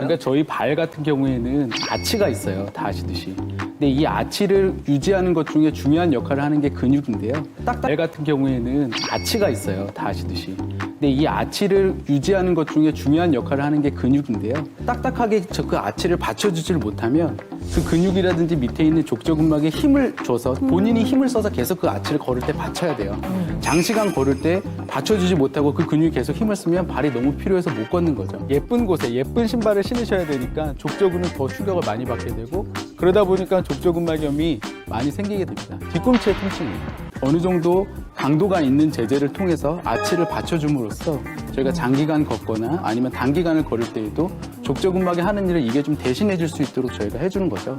그러니까 저희 발 같은 경우에는 아치가 있어요. 다 아시듯이. 근데 이 아치를 유지하는 것 중에 중요한 역할을 하는 게 근육인데요. 발 같은 경우에는 아치가 있어요. 다 아시듯이. 근데 이 아치를 유지하는 것 중에 중요한 역할을 하는 게 근육인데요. 딱딱하게 그 아치를 받쳐주질 못하면 그 근육이라든지 밑에 있는 족저근막에 힘을 줘서 본인이 힘을 써서 계속 그 아치를 걸을 때 받쳐야 돼요. 장시간 걸을 때 받쳐주지 못하고 그 근육이 계속 힘을 쓰면 발이 너무 필요해서 못 걷는 거죠. 예쁜 곳에 예쁜 신발을 신으셔야 되니까 족저근은 더 충격을 많이 받게 되고 그러다 보니까 족저근막염이 많이 생기게 됩니다. 뒤꿈치의 통증이에요. 어느 정도 강도가 있는 제재를 통해서 아치를 받쳐줌으로써 저희가 장기간 걷거나 아니면 단기간을 걸을 때에도 족저근막이 하는 일을 이게 좀 대신해 줄 수 있도록 저희가 해주는 거죠.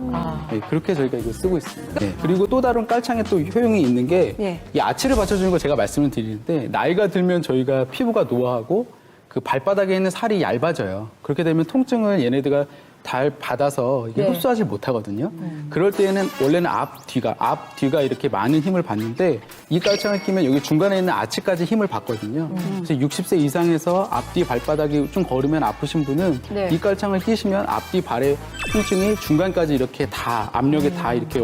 네, 그렇게 저희가 이거 쓰고 있습니다. 네, 그리고 또 다른 깔창에 또 효용이 있는 게 이 아치를 받쳐주는 거 제가 말씀을 드리는데 나이가 들면 저희가 피부가 노화하고 그 발바닥에 있는 살이 얇아져요. 그렇게 되면 통증을 얘네들가 잘 받아서 이게 흡수하지 못하거든요. 그럴 때에는 원래는 앞뒤가 이렇게 많은 힘을 받는데 이 깔창을 끼면 여기 중간에 있는 아치까지 힘을 받거든요. 그래서 60세 이상에서 앞뒤 발바닥이 좀 걸으면 아프신 분은 이 깔창을 끼시면 앞뒤 발의 통증이 중간까지 이렇게 다 압력에 다 이렇게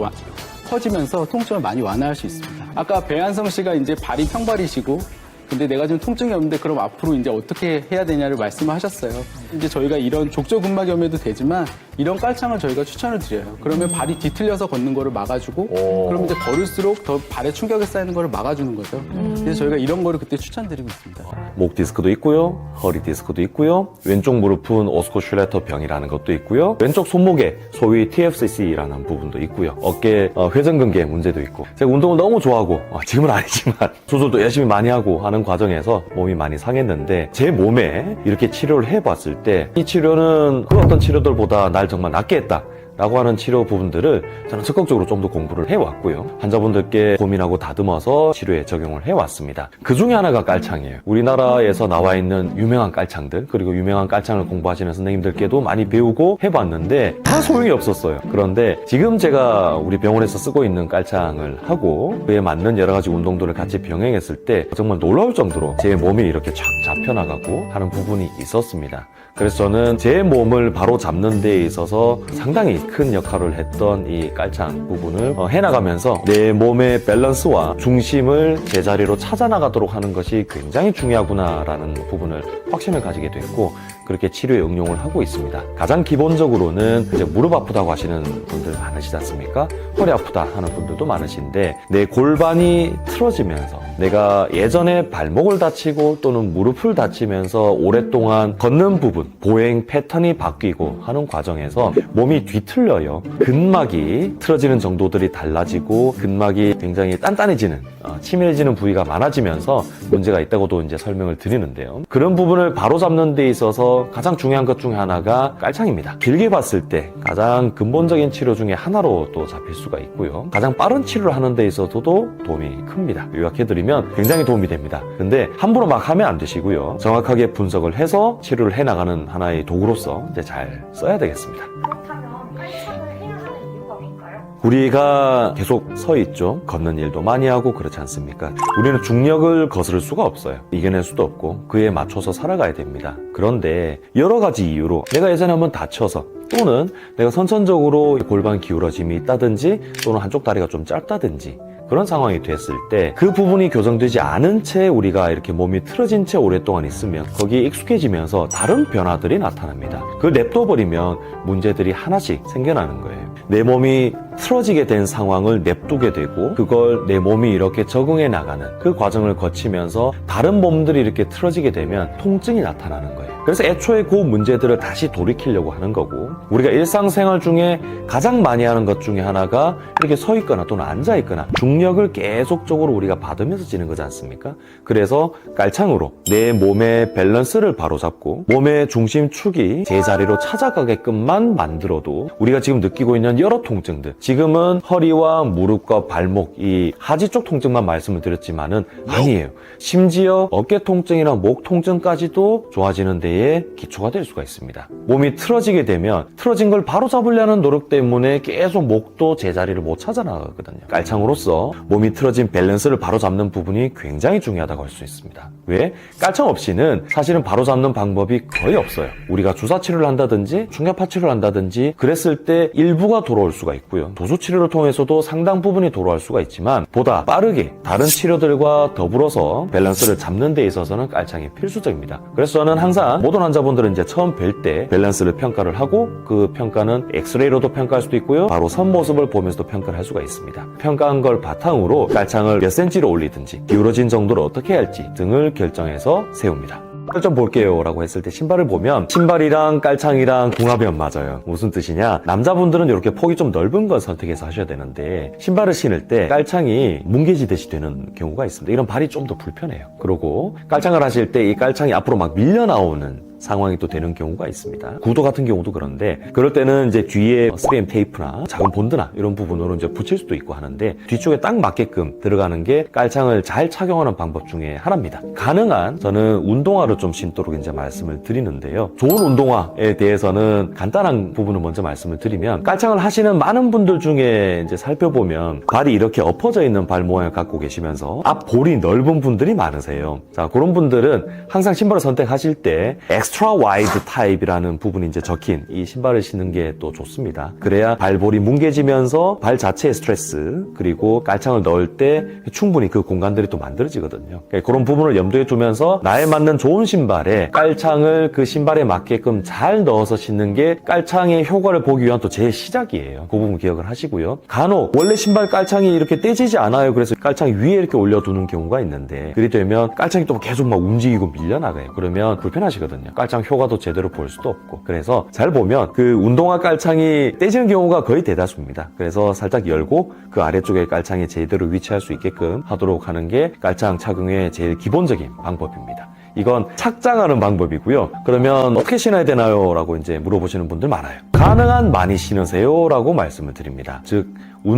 퍼지면서 통증을 많이 완화할 수 있습니다. 아까 배한성 씨가 이제 발이 평발이시고 근데 내가 지금 통증이 없는데 그럼 앞으로 이제 어떻게 해야 되냐를 말씀하셨어요. 이제 저희가 이런 족저근막염에도 되지만 이런 깔창을 저희가 추천을 드려요. 그러면 발이 뒤틀려서 걷는 거를 막아주고 그러면 이제 걸을수록 더 발에 충격이 쌓이는 거를 막아주는 거죠. 그래서 저희가 이런 거를 그때 추천드리고 있습니다. 목 디스크도 있고요, 허리 디스크도 있고요, 왼쪽 무릎은 오스코슐레터 병이라는 것도 있고요, 왼쪽 손목에 소위 TFCC라는 부분도 있고요, 어깨 회전근개 문제도 있고. 제가 운동을 너무 좋아하고 지금은 아니지만 수술도 열심히 많이 하고 하는 과정에서 몸이 많이 상했는데 제 몸에 이렇게 치료를 해봤을 때 이 치료는 그 어떤 치료들보다 날 정말 낫게 했다 라고 하는 치료 부분들을 저는 적극적으로 좀 더 공부를 해왔고요. 환자분들께 고민하고 다듬어서 치료에 적용을 해왔습니다. 그 중에 하나가 깔창이에요. 우리나라에서 나와 있는 유명한 깔창들, 그리고 유명한 깔창을 공부하시는 선생님들께도 많이 배우고 해봤는데 다 소용이 없었어요. 그런데 지금 제가 우리 병원에서 쓰고 있는 깔창을 하고 그에 맞는 여러 가지 운동들을 같이 병행했을 때 정말 놀라울 정도로 제 몸이 이렇게 쫙 잡혀나가고 하는 부분이 있었습니다. 그래서 저는 제 몸을 바로 잡는 데 있어서 상당히 큰 역할을 했던 이 깔창 부분을 해나가면서 내 몸의 밸런스와 중심을 제자리로 찾아나가도록 하는 것이 굉장히 중요하구나라는 부분을 확신을 가지게 됐고 그렇게 치료에 응용을 하고 있습니다. 가장 기본적으로는 이제 무릎 아프다고 하시는 분들 많으시지 않습니까? 허리 아프다 하는 분들도 많으신데 내 골반이 틀어지면서 내가 예전에 발목을 다치고 또는 무릎을 다치면서 오랫동안 걷는 부분, 보행 패턴이 바뀌고 하는 과정에서 몸이 뒤틀려요. 근막이 틀어지는 정도들이 달라지고 근막이 굉장히 단단해지는, 치밀해지는 부위가 많아지면서 문제가 있다고도 이제 설명을 드리는데요. 그런 부분을 바로잡는 데 있어서 가장 중요한 것 중에 하나가 깔창입니다. 길게 봤을 때 가장 근본적인 치료 중에 하나로 또 잡힐 수가 있고요. 가장 빠른 치료를 하는 데 있어서도 도움이 큽니다. 요약해드리면 굉장히 도움이 됩니다. 근데 함부로 막 하면 안 되시고요. 정확하게 분석을 해서 치료를 해나가는 하나의 도구로서 이제 잘 써야 되겠습니다. 그렇다면 깔창을 해야 하는 이유가 뭘까요? 우리가 계속 서 있죠. 걷는 일도 많이 하고 그렇지 않습니까? 우리는 중력을 거스를 수가 없어요. 이겨낼 수도 없고 그에 맞춰서 살아가야 됩니다. 그런데 여러 가지 이유로 내가 예전에 한번 다쳐서 또는 내가 선천적으로 골반 기울어짐이 있다든지 또는 한쪽 다리가 좀 짧다든지 그런 상황이 됐을 때 그 부분이 교정되지 않은 채 우리가 이렇게 몸이 틀어진 채 오랫동안 있으면 거기에 익숙해지면서 다른 변화들이 나타납니다. 그걸 냅둬버리면 문제들이 하나씩 생겨나는 거예요. 내 몸이 틀어지게 된 상황을 냅두게 되고 그걸 내 몸이 이렇게 적응해 나가는 그 과정을 거치면서 다른 몸들이 이렇게 틀어지게 되면 통증이 나타나는 거예요. 그래서 애초에 그 문제들을 다시 돌이키려고 하는 거고 우리가 일상생활 중에 가장 많이 하는 것 중에 하나가 이렇게 서 있거나 또는 앉아 있거나 중력을 계속적으로 우리가 받으면서 지는 거지 않습니까? 그래서 깔창으로 내 몸의 밸런스를 바로잡고 몸의 중심축이 제자리로 찾아가게끔만 만들어도 우리가 지금 느끼고 있는 여러 통증들, 지금은 허리와 무릎과 발목, 이 하지 쪽 통증만 말씀을 드렸지만은 아니에요. 심지어 어깨 통증이나 목 통증까지도 좋아지는 데 문제의 기초가 될 수가 있습니다. 몸이 틀어지게 되면 틀어진 걸 바로 잡으려는 노력 때문에 계속 목도 제자리를 못 찾아 나가거든요. 깔창으로서 몸이 틀어진 밸런스를 바로 잡는 부분이 굉장히 중요하다고 할 수 있습니다. 왜? 깔창 없이는 사실은 바로 잡는 방법이 거의 없어요. 우리가 주사 치료를 한다든지 충격파 치료를 한다든지 그랬을 때 일부가 돌아올 수가 있고요. 도수 치료를 통해서도 상당 부분이 돌아올 수가 있지만 보다 빠르게 다른 치료들과 더불어서 밸런스를 잡는 데 있어서는 깔창이 필수적입니다. 그래서 저는 항상 모든 환자분들은 이제 처음 뵐 때 밸런스를 평가를 하고 그 평가는 엑스레이로도 평가할 수도 있고요. 바로 선 모습을 보면서도 평가를 할 수가 있습니다. 평가한 걸 바탕으로 깔창을 몇 센치로 올리든지 기울어진 정도를 어떻게 할지 등을 결정해서 세웁니다. 좀 볼게요 라고 했을 때 신발을 보면 신발이랑 깔창이랑 궁합이 안 맞아요. 무슨 뜻이냐, 남자분들은 이렇게 폭이 좀 넓은 걸 선택해서 하셔야 되는데 신발을 신을 때 깔창이 뭉개지듯이 되는 경우가 있습니다. 이런 발이 좀 더 불편해요. 그리고 깔창을 하실 때 이 깔창이 앞으로 막 밀려 나오는 상황이 또 되는 경우가 있습니다. 구도 같은 경우도 그런데 그럴 때는 이제 뒤에 3M 테이프나 작은 본드나 이런 부분으로 이제 붙일 수도 있고 하는데 뒤쪽에 딱 맞게끔 들어가는 게 깔창을 잘 착용하는 방법 중에 하나입니다. 가능한 저는 운동화를 좀 신도록 이제 말씀을 드리는데요. 좋은 운동화에 대해서는 간단한 부분을 먼저 말씀을 드리면 깔창을 하시는 많은 분들 중에 이제 살펴보면 발이 이렇게 엎어져 있는 발 모양을 갖고 계시면서 앞 볼이 넓은 분들이 많으세요. 자, 그런 분들은 항상 신발을 선택하실 때 엑스트라 와이드 타입이라는 부분이 이제 적힌 이 신발을 신는 게 또 좋습니다. 그래야 발볼이 뭉개지면서 발 자체의 스트레스 그리고 깔창을 넣을 때 충분히 그 공간들이 또 만들어지거든요. 그러니까 그런 부분을 염두에 두면서 나에 맞는 좋은 신발에 깔창을 그 신발에 맞게끔 잘 넣어서 신는 게 깔창의 효과를 보기 위한 또 제 시작이에요. 그 부분 기억을 하시고요. 간혹 원래 신발 깔창이 이렇게 떼지지 않아요. 그래서 깔창 위에 이렇게 올려두는 경우가 있는데 그리 되면 깔창이 또 계속 막 움직이고 밀려나가요. 그러면 불편하시거든요. 깔창 효과도 제대로 볼 수도 없고. 그래서 잘 보면 그 운동화 깔창이 떼지는 경우가 거의 대다수입니다. 그래서 살짝 열고 그 아래쪽에 깔창이 제대로 위치할 수 있게끔 하도록 하는 게 깔창 착용의 제일 기본적인 방법입니다. 이건 착장하는 방법이고요. 그러면 어떻게 신어야 되나요? 라고 이제 물어보시는 분들 많아요. 가능한 많이 신으세요 라고 말씀을 드립니다. 즉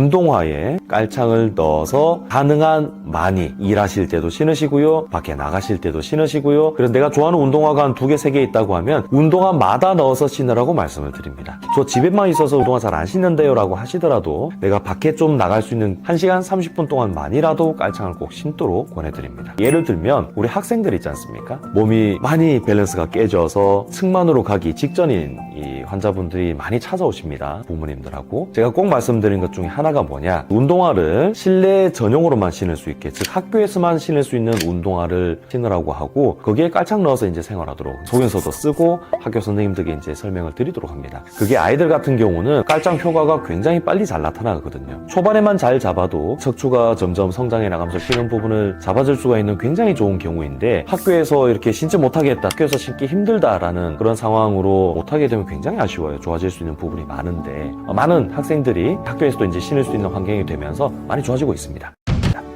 운동화에 깔창을 넣어서 가능한 많이 일하실 때도 신으시고요. 밖에 나가실 때도 신으시고요. 그래서 내가 좋아하는 운동화가 한 2개, 3개 있다고 하면 운동화마다 넣어서 신으라고 말씀을 드립니다. 저 집에만 있어서 운동화 잘 안 신는데요 라고 하시더라도 내가 밖에 좀 나갈 수 있는 1시간 30분 동안만이라도 깔창을 꼭 신도록 권해드립니다. 예를 들면 우리 학생들 있지 않습니까? 몸이 많이 밸런스가 깨져서 측만으로 가기 직전인 이 환자분들이 많이 찾아오십니다. 부모님들하고. 제가 꼭 말씀드린 것 중에 하나가 뭐냐, 운동화를 실내 전용으로만 신을 수 있게, 즉 학교에서만 신을 수 있는 운동화를 신으라고 하고 거기에 깔창 넣어서 이제 생활하도록 소견서도 쓰고 학교 선생님들에게 이제 설명을 드리도록 합니다. 그게 아이들 같은 경우는 깔창 효과가 굉장히 빨리 잘 나타나거든요. 초반에만 잘 잡아도 척추가 점점 성장해 나가면서 쉬는 부분을 잡아줄 수가 있는 굉장히 좋은 경우인데 학교에서 이렇게 신지 못하겠다, 학교에서 신기 힘들다라는 그런 상황으로 못하게 되면 굉장히 아쉬워요. 좋아질 수 있는 부분이 많은데 많은 학생들이 학교에서도 이제 신을 수 있는 환경이 되면서 많이 좋아지고 있습니다.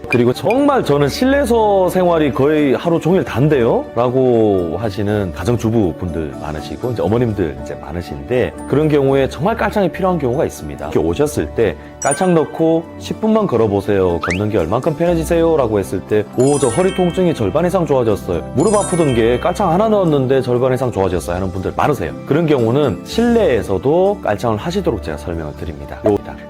그리고 정말 저는 실내에서 생활이 거의 하루 종일 단데요? 라고 하시는 가정주부 분들 많으시고 이제 어머님들 이제 많으신데 그런 경우에 정말 깔창이 필요한 경우가 있습니다. 이렇게 오셨을 때 깔창 넣고 10분만 걸어보세요. 걷는 게 얼만큼 편해지세요? 라고 했을 때 저 허리 통증이 절반 이상 좋아졌어요. 무릎 아프던 게 깔창 하나 넣었는데 절반 이상 좋아졌어요 하는 분들 많으세요. 그런 경우는 실내에서도 깔창을 하시도록 제가 설명을 드립니다.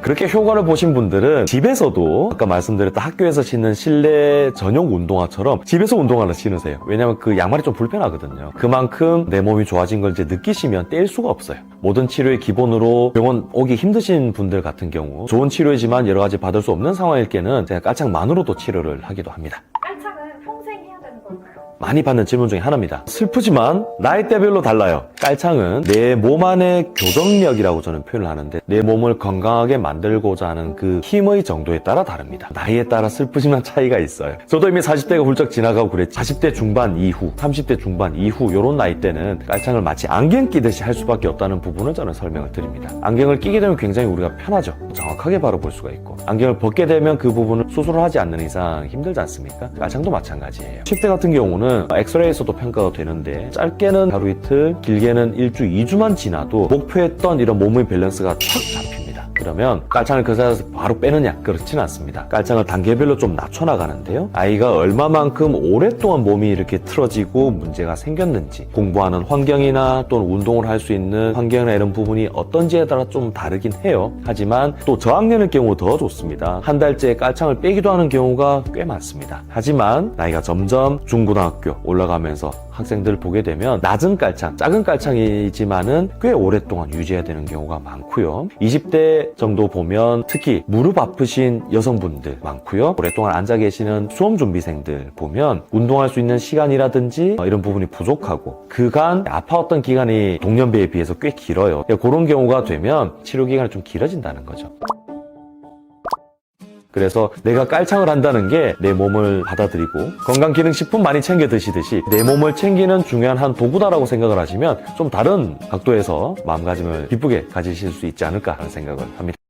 그렇게 효과를 보신 분들은 집에서도 아까 말씀드렸던 학교에서 신는 실내 전용 운동화처럼 집에서 운동화를 신으세요. 왜냐면 그 양말이 좀 불편하거든요. 그만큼 내 몸이 좋아진 걸 이제 느끼시면 뗄 수가 없어요. 모든 치료의 기본으로 병원 오기 힘드신 분들 같은 경우 좋은 치료이지만 여러 가지 받을 수 없는 상황일 때는 제가 깔창만으로도 치료를 하기도 합니다. 깔창은 평생 해야 되는 걸까요? 많이 받는 질문 중에 하나입니다. 슬프지만 나이대별로 달라요. 깔창은 내 몸 안의 교정력이라고 저는 표현을 하는데 내 몸을 건강하게 만들고자 하는 그 힘의 정도에 따라 다릅니다. 나이에 따라 슬프지만 차이가 있어요. 저도 이미 40대가 훌쩍 지나가고 그랬지. 40대 중반 이후, 30대 중반 이후 이런 나이 때는 깔창을 마치 안경 끼듯이 할 수밖에 없다는 부분을 저는 설명을 드립니다. 안경을 끼게 되면 굉장히 우리가 편하죠. 정확하게 바라볼 수가 있고 안경을 벗게 되면 그 부분을 수술을 하지 않는 이상 힘들지 않습니까? 깔창도 마찬가지예요. 10대 같은 경우는 엑스레이에서도 평가가 되는데 짧게는 하루 이틀, 길게는 일주, 2주만 지나도 목표했던 이런 몸의 밸런스가 촥 잡힙니다. 그러면 깔창을 그 자리에서 바로 빼느냐? 그렇지는 않습니다. 깔창을 단계별로 좀 낮춰나가는데요. 아이가 얼마만큼 오랫동안 몸이 이렇게 틀어지고 문제가 생겼는지, 공부하는 환경이나 또는 운동을 할 수 있는 환경이나 이런 부분이 어떤지에 따라 좀 다르긴 해요. 하지만 또 저학년의 경우 더 좋습니다. 한 달째 깔창을 빼기도 하는 경우가 꽤 많습니다. 하지만 나이가 점점 중고등학교 올라가면서 학생들을 보게 되면 낮은 깔창, 작은 깔창이지만은 꽤 오랫동안 유지해야 되는 경우가 많고요. 20대 정도 보면 특히 무릎 아프신 여성분들 많고요. 오랫동안 앉아 계시는 수험 준비생들 보면 운동할 수 있는 시간이라든지 이런 부분이 부족하고 그간 아파왔던 기간이 동년배에 비해서 꽤 길어요. 그런 경우가 되면 치료 기간이 좀 길어진다는 거죠. 그래서 내가 깔창을 한다는 게 내 몸을 받아들이고 건강기능식품 많이 챙겨 드시듯이 내 몸을 챙기는 중요한 한 도구다라고 생각을 하시면 좀 다른 각도에서 마음가짐을 기쁘게 가지실 수 있지 않을까 하는 생각을 합니다.